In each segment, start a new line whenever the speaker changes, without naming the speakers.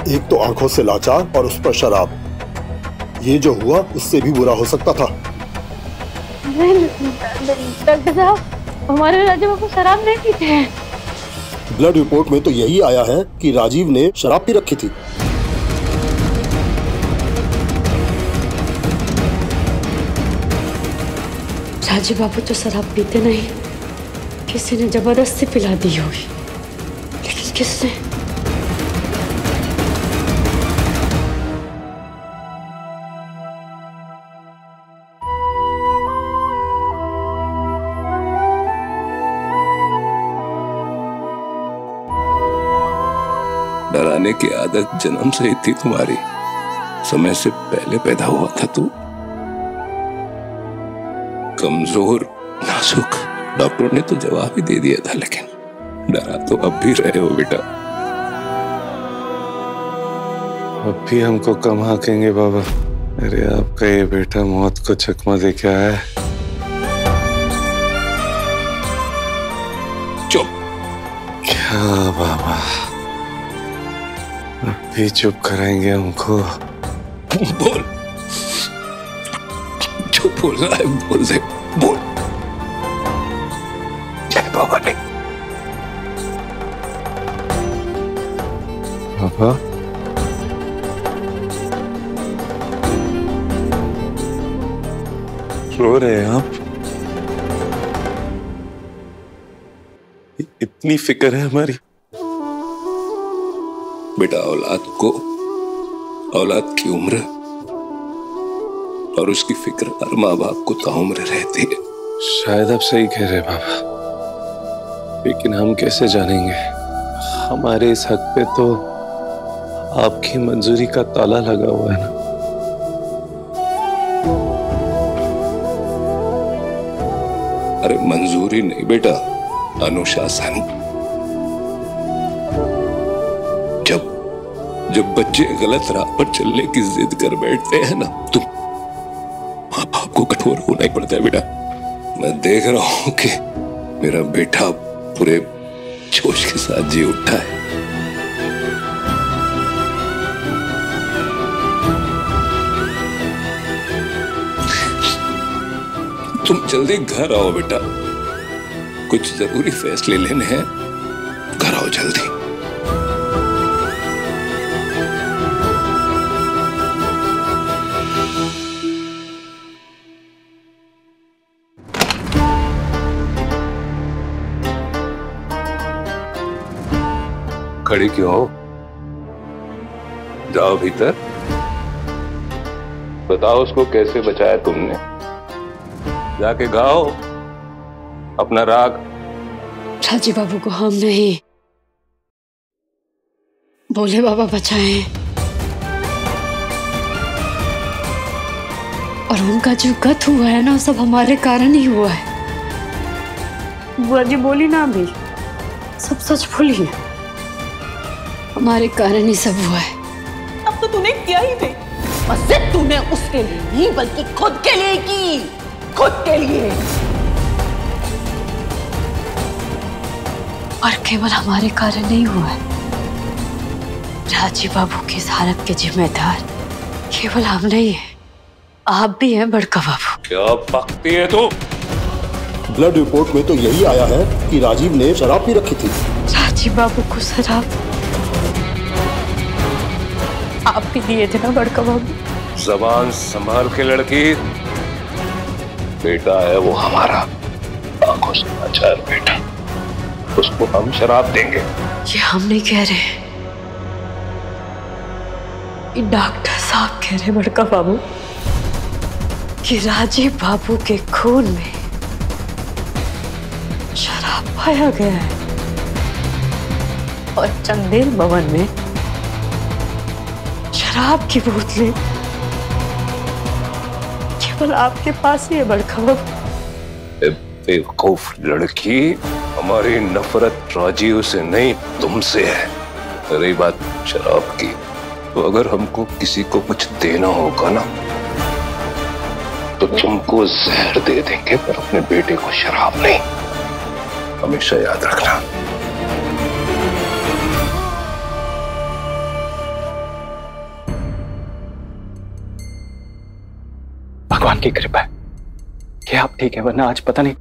एक तो आंखों से लाचार और उस पर शराब। ये जो हुआ उससे भी बुरा हो सकता था।
डॉक्टर साहब, हमारे राजीव बाबू शराब नहीं पीते हैं।
ब्लड रिपोर्ट में तो यही आया है कि राजीव ने शराब पी रखी थी।
राजीव बाबू तो शराब पीते नहीं, किसी ने जबरदस्ती पिला दी होगी। लेकिन किसने?
डराने की आदत जन्म से ही थी तुम्हारी। समय से पहले पैदा हुआ था तू, कमजोर नाजुक। डॉक्टर ने तो जवाब ही दे दिया था, लेकिन डरा तो अब भी रहे हो बेटा।
अब भी हमको कम हाकेंगे बाबा। अरे आपका ये बेटा मौत को चकमा दे के आया है।
चुप।
क्या बाबा, अब भी चुप कराएंगे हमको?
बोल, जो बोलना है बोल दे, बोल। जय बाबा ने।
बाबा, रो रहे हैं आप? इतनी फिक्र है हमारी?
बेटा, औलाद की उम्र और उसकी फिक्र हर माँ बाप को ताउम्र रहती है।
शायद आप सही कह रहे बाबा, लेकिन हम कैसे जानेंगे? हमारे इस हक पे तो आपकी मंजूरी का ताला लगा हुआ है ना।
अरे मंजूरी नहीं बेटा, अनुशासन। जब बच्चे गलत राह पर चलने की जिद कर बैठते हैं ना, तो माँ बाप को कठोर होना ही पड़ता है बेटा। मैं देख रहा हूं कि मेरा बेटा पूरे जोश के साथ जी उठा है। तुम जल्दी घर आओ बेटा, कुछ जरूरी फैसले लेने हैं। घर आओ जल्दी। खड़ी क्यों हो? जाओ भीतर, बताओ उसको कैसे बचाया तुमने। जाके गाओ अपना राग।
राजीव बाबू को हम नहीं, भोले बाबा बचाए। और उनका जो गत हुआ है ना, सब हमारे कारण ही हुआ है। बुआ जी बोली ना, अभी सब सच बोली है। हमारे कारण ही सब हुआ है।
अब तो तूने किया ही नहीं, और सिर्फ तूने उसके लिए नहीं बल्कि खुद के लिए की, खुद के लिए।
और केवल हमारे कारण नहीं हुआ है। राजीव बाबू की इस हालत के जिम्मेदार केवल हम नहीं है, आप भी हैं बड़का बाबू।
क्या बकती है तू?
ब्लड रिपोर्ट में तो यही आया है कि राजीव ने शराब पी रखी थी।
राजीव बाबू को शराब आप भी दिए थे ना बड़का बाबू?
जबान संभाल के लड़की, बेटा है वो हमारा, आंखों से लाचार बेटा, उसको हम शराब देंगे?
ये हम नहीं कह रहे, ये डॉक्टर साहब कह रहे बड़का बाबू कि राजीव बाबू के खून में शराब पाया गया है और चंदेल भवन में शराब की बोतलें केवल आपके पास ही है बड़का बाबू।
बेवकूफ लड़की, हमारी नफरत राजीव से नहीं तुमसे है। रही बात शराब की, तो अगर हमको किसी को कुछ देना होगा ना, तो तुमको जहर दे देंगे, पर अपने बेटे को शराब नहीं। हमेशा याद रखना।
भगवान की कृपा है कि आप ठीक है, वरना आज पता नहीं।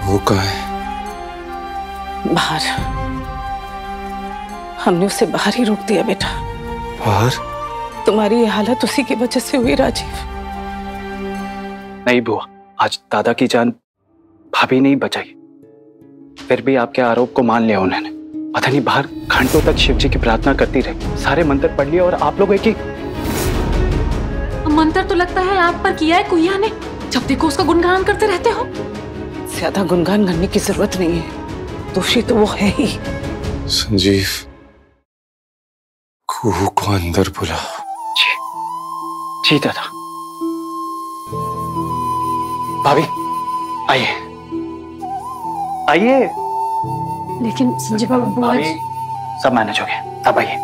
वो कहाँ है?
बाहर। हमने उसे बाहर ही रोक दिया बेटा।
बाहर?
तुम्हारी ये हालत उसी की वजह से हुई राजीव।
नहीं बुआ, आज दादा की जान भाभी नहीं बचाई, फिर भी आपके आरोप को मान लिया उन्होंने। पता नहीं बाहर घंटों तक शिव जी की प्रार्थना करती रही, सारे मंत्र पढ़ लिए और आप लोग एक ही।
मंत्र तो लगता है आप पर किया है कुइया ने, जब देखो उसका गुणगान करते रहते हो।
ज्यादा गुणगान करने की जरूरत नहीं है, दोषी तो वो है ही।
संजीव, कुहू को अंदर बुलाओ।
जी दादा। भाभी आइए आइए।
लेकिन संजय बाबू
भाभी सब मैनेज हो गया, अब आइए,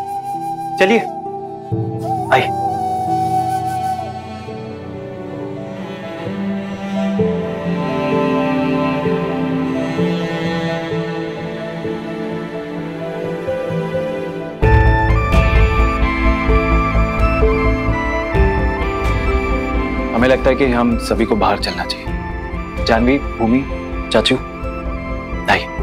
चलिए आइए। हमें लगता है कि हम सभी को बाहर चलना चाहिए। जानवी, भूमि, चाचू, आइए।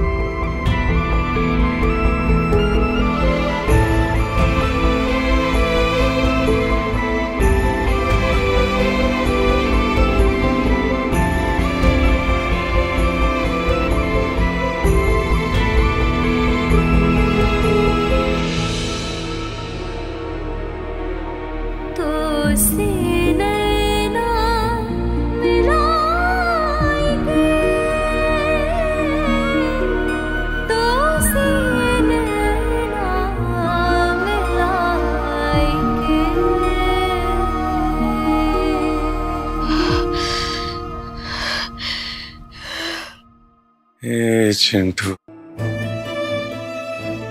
चिंटू,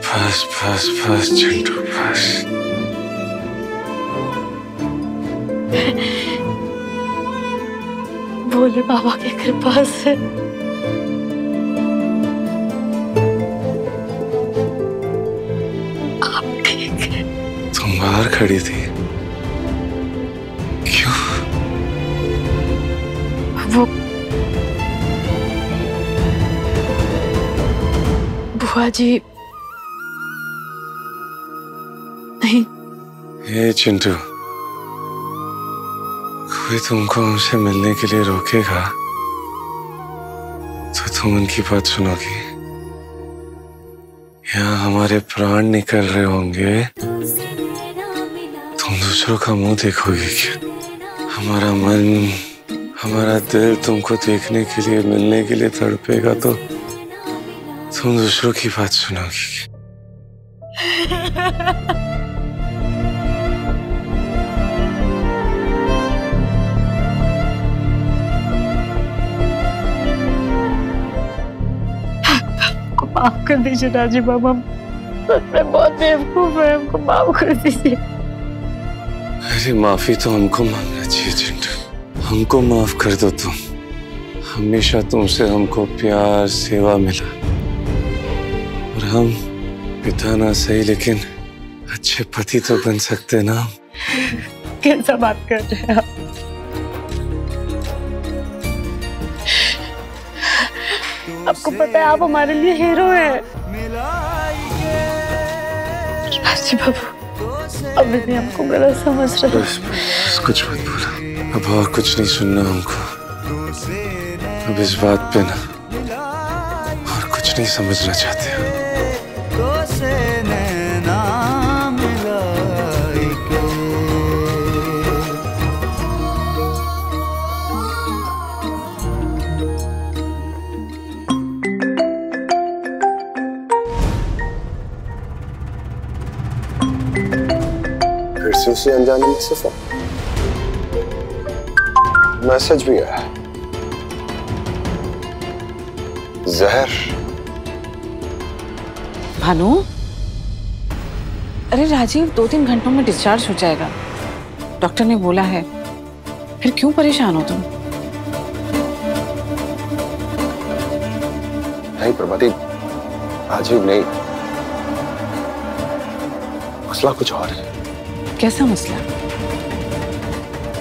बस बस बस चिंटू बस।
भोले बाबा की कृपा से आप ठीक है।
तुम बाहर खड़ी थी, क्यों?
वो बुआ जी नहीं।
ये चिंटू, कोई तुमको हमसे मिलने के लिए रोकेगा तो तुम उनकी बात सुनोगी, या हमारे प्राण निकल रहे होंगे तुम दूसरों का मुंह देखोगी क्या? हमारा मन, हमारा दिल तुमको देखने के लिए, मिलने के लिए तड़पेगा तो तुम दूसरों की बात सुनोगी।
माफ कर दीजिए राजीव बाबा, मैं बहुत बेवकूफ है, हमको माफ कर दीजिए।
अरे माफी तो हमको मांगना चाहिए चिंटू, हमको माफ कर दो तुम। हमेशा तुमसे हमको प्यार, सेवा मिला, और हम पिता ना सही लेकिन अच्छे पति तो बन सकते ना।
कैसा बात कर रहे हैं आप? आपको पता है आप हमारे लिए हीरो हैं। बाबू, अभी भी हमको गलत समझ रहे हैं।
बस कुछ मत बोलो, अब और कुछ नहीं सुनना हमको। अब इस बात पे ना और कुछ नहीं समझना चाहते हो।
फिर से उसी अनजाने में सिफा मैसेज भी आया, जहर।
भानु, अरे राजीव 2-3 घंटों में डिस्चार्ज हो जाएगा, डॉक्टर ने बोला है। फिर क्यों परेशान हो तुम?
नहीं प्रभाती, राजीव नहीं, मसला कुछ और है।
कैसा मसला?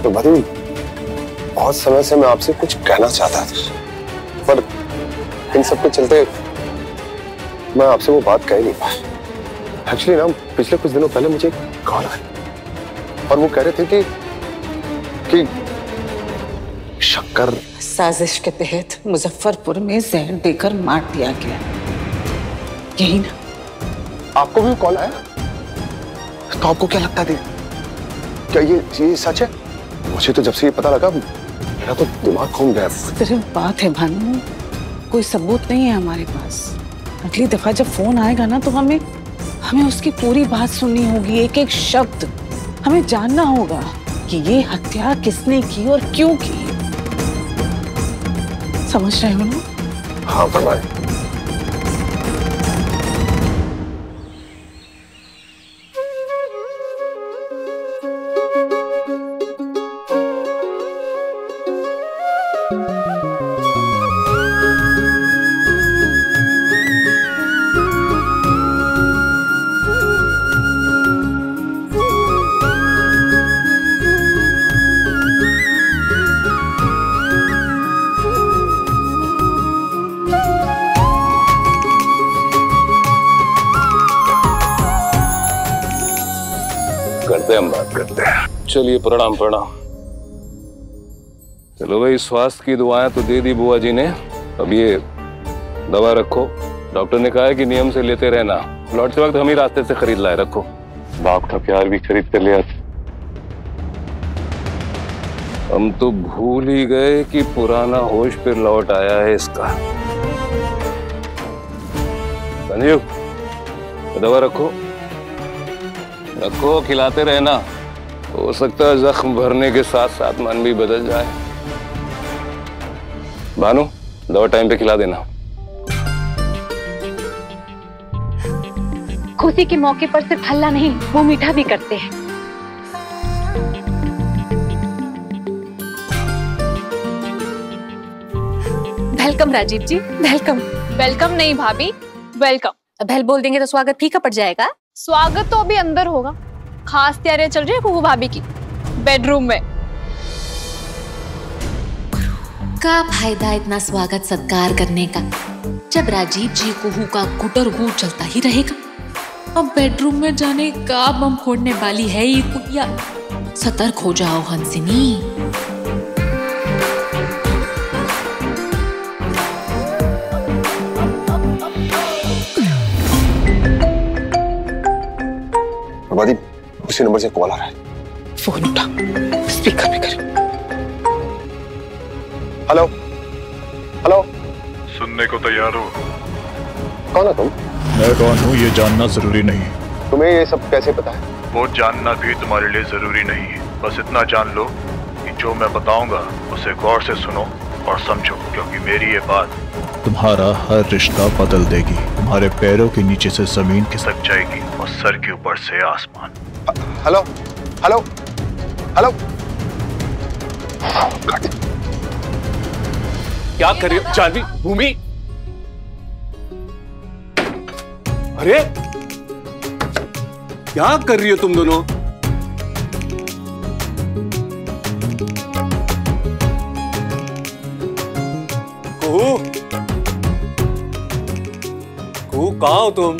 प्रभाती, बहुत समय से मैं आपसे कुछ कहना चाहता था, पर इन सब के चलते मैं आपसे वो बात कह ही नहीं पाया। एक्चुअली ना, पिछले कुछ दिनों पहले मुझे कॉल आया और वो कह रहे थे कि शक्कर
साजिश के तहत मुजफ्फरपुर में जहर देकर मार दिया गया, यही ना?
आपको भी कॉल आया? तो आपको क्या लगता थी, क्या ये सच है? मुझे तो जब से ये पता लगा मेरा तो दिमाग घूम गया।
सिर्फ बात है भानु, कोई सबूत नहीं है हमारे पास। अगली दफा जब फोन आएगा ना, तो हमें उसकी पूरी बात सुननी होगी, एक एक शब्द हमें जानना होगा कि ये हत्या किसने की और क्यों की। समझ रहे हो ना?
हाँ परवाही। हम बात करते हैं। चलिए, प्रणाम प्रणाम। चलो भाई, स्वास्थ्य की दुआएं तो दे दी बुआ जी ने, अब ये दवा रखो। डॉक्टर ने कहा है कि नियम से लेते रहना। लौटते वक्त हम ही रास्ते से खरीद लाए, रखो। बाप का प्यार भी खरीद कर लिया। हम तो भूल ही गए कि पुराना होश फिर लौट आया है इसका। संजीव, दवा रखो रखो, खिलाते रहना। हो सकता है जख्म भरने के साथ साथ मन भी बदल जाए। भानु, दवा टाइम पे खिला देना।
खुशी के मौके पर सिर्फ हल्ला नहीं, वो मीठा भी करते हैं।
वेलकम राजीव जी, वेलकम। वेलकम नहीं भाभी, वेलकम। बेल बोल देंगे तो स्वागत फीका पड़ जाएगा। स्वागत तो अभी अंदर होगा, खास तैयारियां चल रही है कुहू भाभी की बेडरूम में।
का फायदा इतना स्वागत सत्कार करने का, जब राजीव जी कुहू का गुटर गू चलता ही रहेगा। अब बेडरूम में जाने का बम फोड़ने वाली है ये कुटिया। सतर्क हो जाओ हंसिनी।
प्रभाती, उसी नंबर से कॉल आ रहा है।
फोन उठा, स्पीकर पे कर।
Hello hello.
सुनने को तैयार हो?
कौन है तुम?
मैं कौन हूँ ये जानना जरूरी नहीं।
तुम्हें ये सब कैसे पता है?
वो जानना भी तुम्हारे लिए जरूरी नहीं है। बस इतना जान लो कि जो मैं बताऊंगा उसे गौर से सुनो और समझो, क्योंकि मेरी ये बात तुम्हारा हर रिश्ता बदल देगी। तुम्हारे पैरों के नीचे से जमीन खिसक जाएगी और सर के ऊपर से आसमान।
Hello hello hello.
क्या कर रही हो जानवी? भूमि, अरे क्या कर रही हो तुम दोनों? कुहू, कुहू कहाँ हो तुम?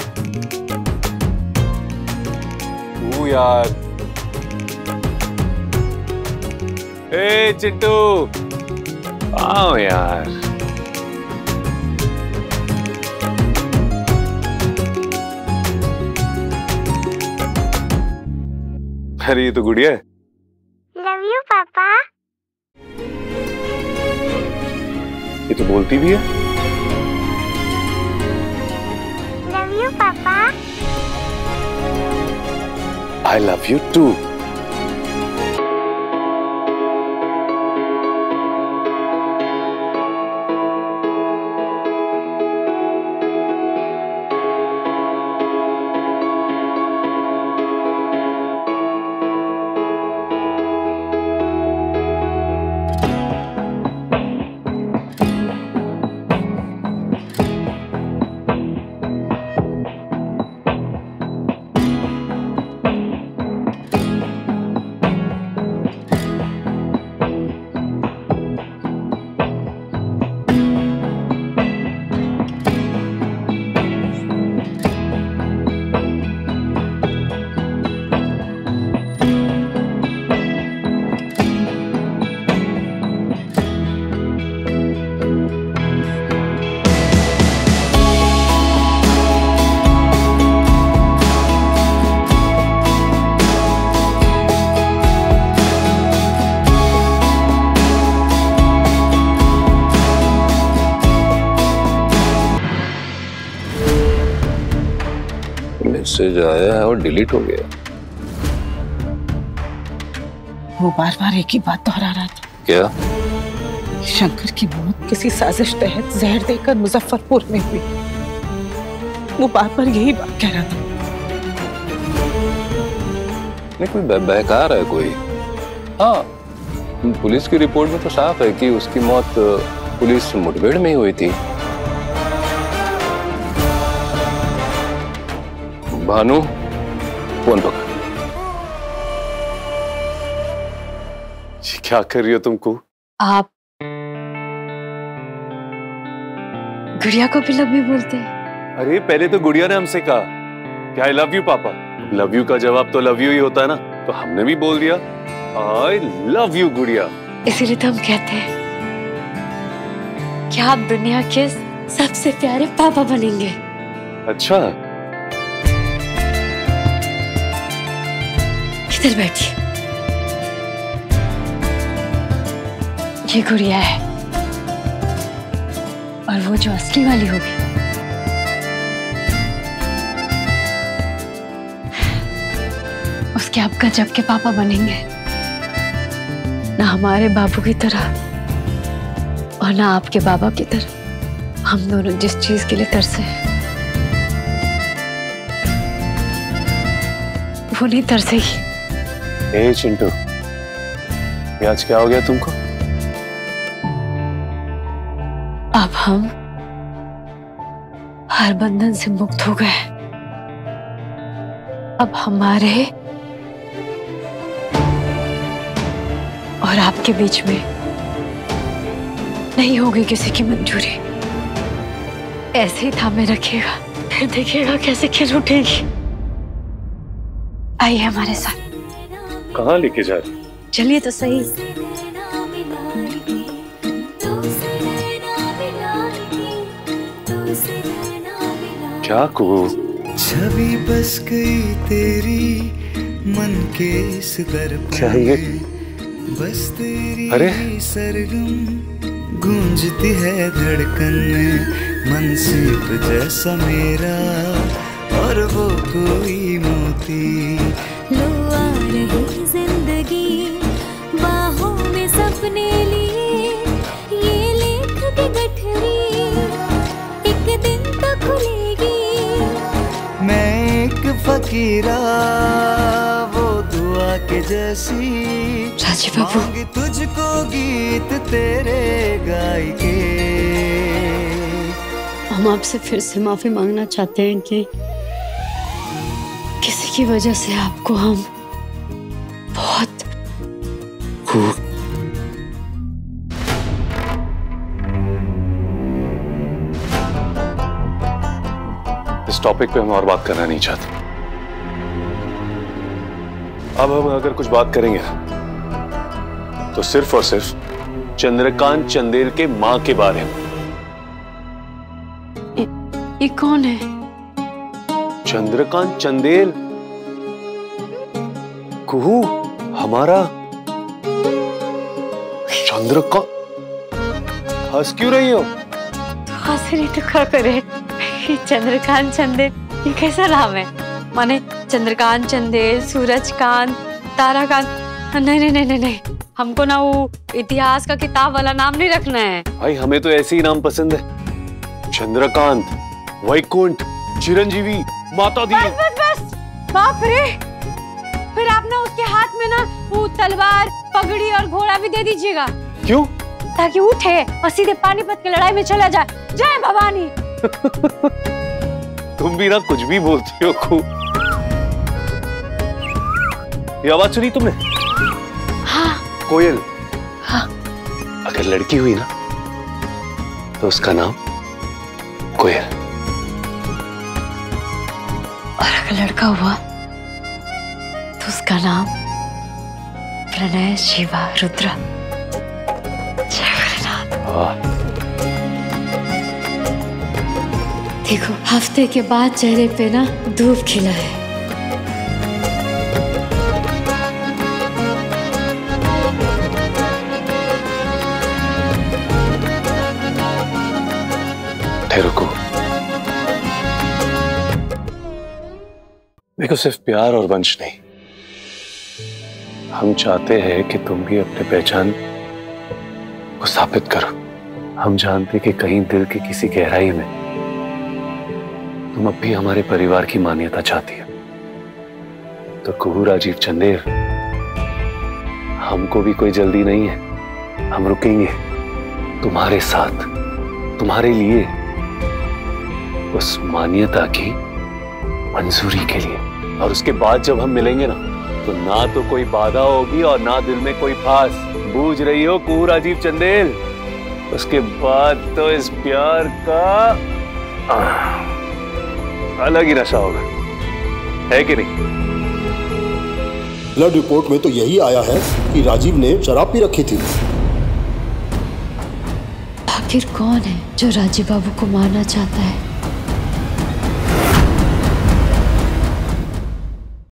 कुहू यार। ए चिंटू, आओ यार। अरे ये तो गुड़िया है।
लव यू पापा।
ये तो बोलती भी है।
लव यू पापा।
I love you too.
Message आया है और डिलीट हो गया।
वो बार बार एक ही बात दोहरा रहा था।
क्या?
शंकर की मौत किसी साजिश तहत जहर देकर मुजफ्फरपुर में हुई। वो बार बार यही बात कह रहा था।
नहीं, कोई बहका रहा है कोई। हाँ, पुलिस की रिपोर्ट में तो साफ है कि उसकी मौत पुलिस मुठभेड़ में ही हुई थी। भानु, फोन पकड़।
क्या कर रही हो तुमको?
आप गुड़िया को भी लव यू बोलते हैं?
अरे पहले तो गुड़िया ने हमसे कहा कि आई लव यू पापा। लव यू का जवाब तो लव यू ही होता है ना, तो हमने भी बोल दिया आई लव यू गुड़िया।
इसीलिए तो हम कहते हैं कि आप दुनिया के सबसे प्यारे पापा बनेंगे।
अच्छा,
इधर बैठिए। ये गुड़िया है और वो जो असली वाली होगी उसके आप गजब के पापा बनेंगे। ना हमारे बाबू की तरह और ना आपके बाबा की तरह। हम दोनों जिस चीज के लिए तरसे हैं वो नहीं तरसेगी।
ए चिंटू, ये आज क्या हो गया तुमको?
अब हम हर बंधन से मुक्त हो गए। अब हमारे और आपके बीच में नहीं होगी किसी की मंजूरी। ऐसे ही थामे रखिएगा, फिर देखिएगा कैसे खिल उठेगी। आइए हमारे साथ।
कहाँ लेके जा रही?
चलिए तो सही।
क्या कहो?
छवि बस गई तेरी मन के इस दर पर।
क्या ये?
बस तेरी
अरे
सरगम गूंजती है धड़कन में, मन सीप जैसा मेरा और वो कोई मोती।
लो आ रही जिंदगी बाहों में सपने लिए, ये लेख की गठरी एक दिन तो खुलेगी।
मैं एक फकीरा वो दुआ के जैसी,
राजीव बाबू,
मांगी तुझको गीत तेरे गाय के।
हम आपसे फिर से माफी मांगना चाहते हैं कि किसी की वजह से आपको हम बहुत
इस टॉपिक पे हम और बात करना नहीं चाहते। अब हम अगर कुछ बात करेंगे तो सिर्फ और सिर्फ चंद्रकांत चंदेल के मां के बारे में।
ये कौन है?
चंद्रकांत चंदेल, कुहू हमारा चंद्रकांत। हंस क्यों रही हो?
तो हंस रही तो क्या करे? चंद्रकांत चंदेल ये कैसा नाम है? माने चंद्रकांत चंदेल, सूरजकांत, ताराकांत? नहीं नहीं नहीं नहीं, हमको ना वो इतिहास का किताब वाला नाम नहीं रखना है।
भाई हमें तो ऐसे ही नाम पसंद है। चंद्रकांत, वैकुंठ, चिरंजीवी, माता दी।
बस बस बस, बाप रे! फिर आप ना उसके हाथ में ना वो तलवार, पगड़ी और घोड़ा भी दे दीजिएगा।
क्यों?
ताकि उठे और सीधे पानीपत की लड़ाई में चला जाए। जय भवानी।
तुम भी ना कुछ भी बोलती हो खूब। ये आवाज सुनी तुमने?
हाँ।
कोयल।
हाँ।
अगर लड़की हुई ना तो उसका नाम कोयल,
और अगर लड़का हुआ तो उसका नाम प्रणय, शिवा, रुद्र। जय भोलेनाथ। देखो हफ्ते के बाद चेहरे पे ना धूप खिला है।
रुको, देखो, सिर्फ प्यार और वंश नहीं, हम चाहते हैं कि तुम भी अपने पहचान को साबित करो। हम जानते कि कहीं दिल की किसी गहराई में तुम अब भी हमारे परिवार की मान्यता चाहती हो। तो कुहू राजीव चंदेल, हमको भी कोई जल्दी नहीं है। हम रुकेंगे तुम्हारे साथ, तुम्हारे लिए, उस मान्यता की मंजूरी के लिए। और उसके बाद जब हम मिलेंगे ना, तो ना तो कोई बाधा होगी और ना दिल में कोई फास। बूझ रही हो कुहू राजीव चंदेल? उसके बाद तो इस प्यार का अलग ही नशा होगा, है कि नहीं?
ब्लड रिपोर्ट में तो यही आया है कि राजीव ने शराब पी रखी थी।
आखिर कौन है जो राजीव बाबू को मारना चाहता है?